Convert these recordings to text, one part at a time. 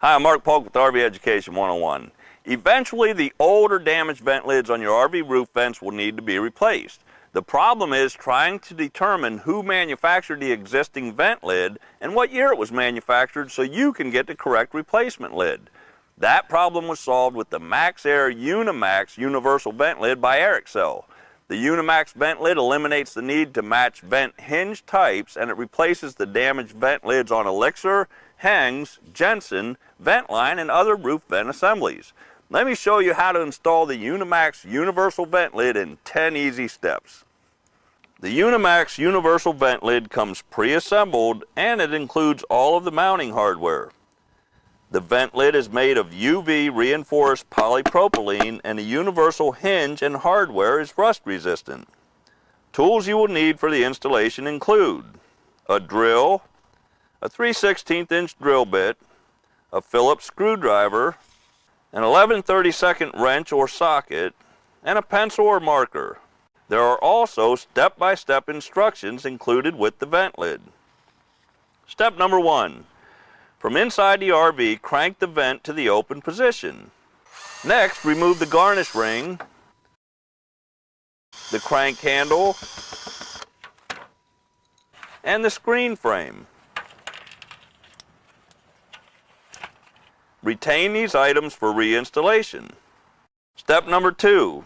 Hi, I'm Polk with RV Education 101. Eventually, the old or damaged vent lids on your RV roof vents will need to be replaced. The problem is trying to determine who manufactured the existing vent lid and what year it was manufactured so you can get the correct replacement lid. That problem was solved with the Maxxair UNIMAXX universal vent lid by ELIXIR. The UNIMAXX vent lid eliminates the need to match vent hinge types, and it replaces the damaged vent lids on ELIXIR, HENG'S, JENSEN, VENTLINE, and other roof vent assemblies. Let me show you how to install the UNIMAXX universal vent lid in 10 easy steps. The UNIMAXX universal vent lid comes pre-assembled, and it includes all of the mounting hardware. The vent lid is made of UV reinforced polypropylene, and the universal hinge and hardware is rust resistant. Tools you will need for the installation include a drill, a 3/16 inch drill bit, a Phillips screwdriver, an 11/32 wrench or socket, and a pencil or marker. There are also step-by-step instructions included with the vent lid. Step number 1. From inside the RV, crank the vent to the open position. Next, remove the garnish ring, the crank handle, and the screen frame. Retain these items for reinstallation. Step number 2.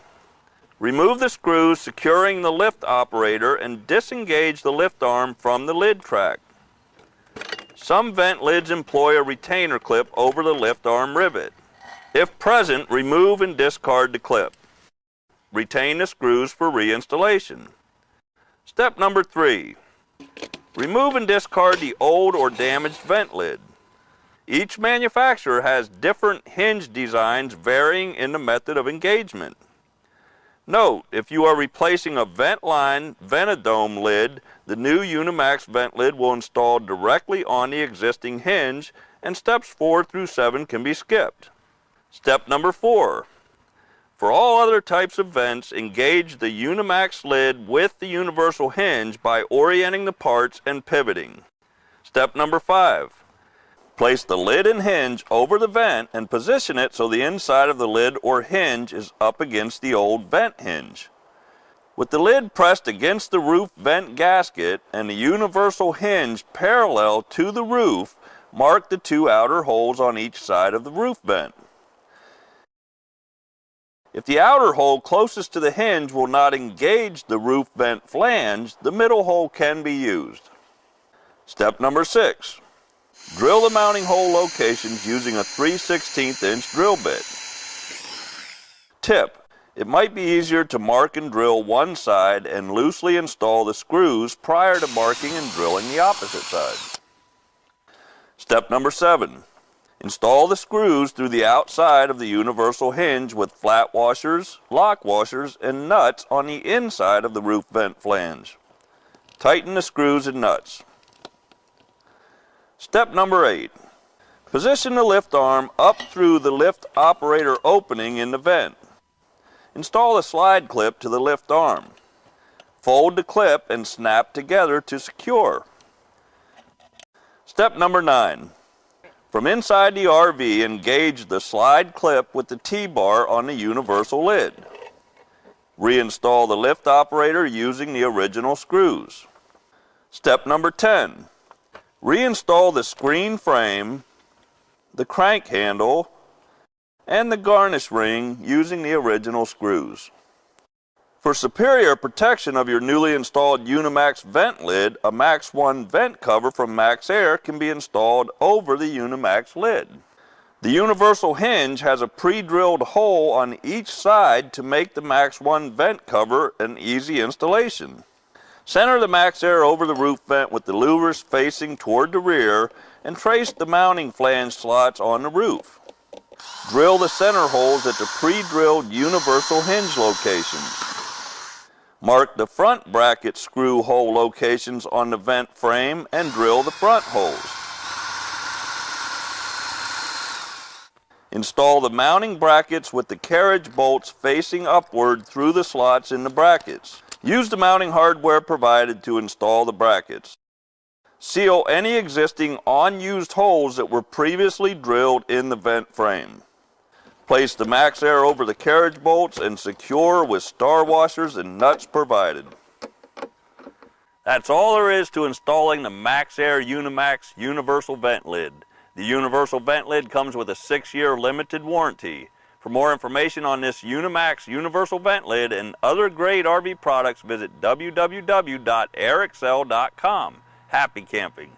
Remove the screws securing the lift operator and disengage the lift arm from the lid track. Some vent lids employ a retainer clip over the lift arm rivet. If present, remove and discard the clip. Retain the screws for reinstallation. Step number 3. Remove and discard the old or damaged vent lid. Each manufacturer has different hinge designs varying in the method of engagement. Note, if you are replacing a VENTLINE Ventadome lid, the new UNIMAXX vent lid will install directly on the existing hinge, and steps 4 through 7 can be skipped. Step number 4. For all other types of vents, engage the UNIMAXX lid with the universal hinge by orienting the parts and pivoting. Step number 5. Place the lid and hinge over the vent and position it so the inside of the lid or hinge is up against the old vent hinge. With the lid pressed against the roof vent gasket and the universal hinge parallel to the roof, mark the 2 outer holes on each side of the roof vent. If the outer hole closest to the hinge will not engage the roof vent flange, the middle hole can be used. Step number 6. Drill the mounting hole locations using a 3/16 inch drill bit. Tip: it might be easier to mark and drill one side and loosely install the screws prior to marking and drilling the opposite side. Step number 7. Install the screws through the outside of the universal hinge with flat washers, lock washers, and nuts on the inside of the roof vent flange. Tighten the screws and nuts. Step number 8. Position the lift arm up through the lift operator opening in the vent. Install a slide clip to the lift arm. Fold the clip and snap together to secure. Step number 9. From inside the RV, engage the slide clip with the T-bar on the universal lid. Reinstall the lift operator using the original screws. Step number 10. Reinstall the screen frame, the crank handle, and the garnish ring using the original screws. For superior protection of your newly installed UNIMAXX vent lid, a Max 1 vent cover from Maxxair can be installed over the UNIMAXX lid. The universal hinge has a pre-drilled hole on each side to make the Max 1 vent cover an easy installation. Center the Maxxair over the roof vent with the louvers facing toward the rear and trace the mounting flange slots on the roof. Drill the center holes at the pre-drilled universal hinge locations. Mark the front bracket screw hole locations on the vent frame and drill the front holes. Install the mounting brackets with the carriage bolts facing upward through the slots in the brackets. Use the mounting hardware provided to install the brackets. Seal any existing unused holes that were previously drilled in the vent frame. Place the Maxxair over the carriage bolts and secure with star washers and nuts provided. That's all there is to installing the Maxxair UNIMAXX universal vent lid. The universal vent lid comes with a 6-year limited warranty. For more information on this UNIMAXX universal vent lid and other great RV products, visit www.elixir.com. Happy camping!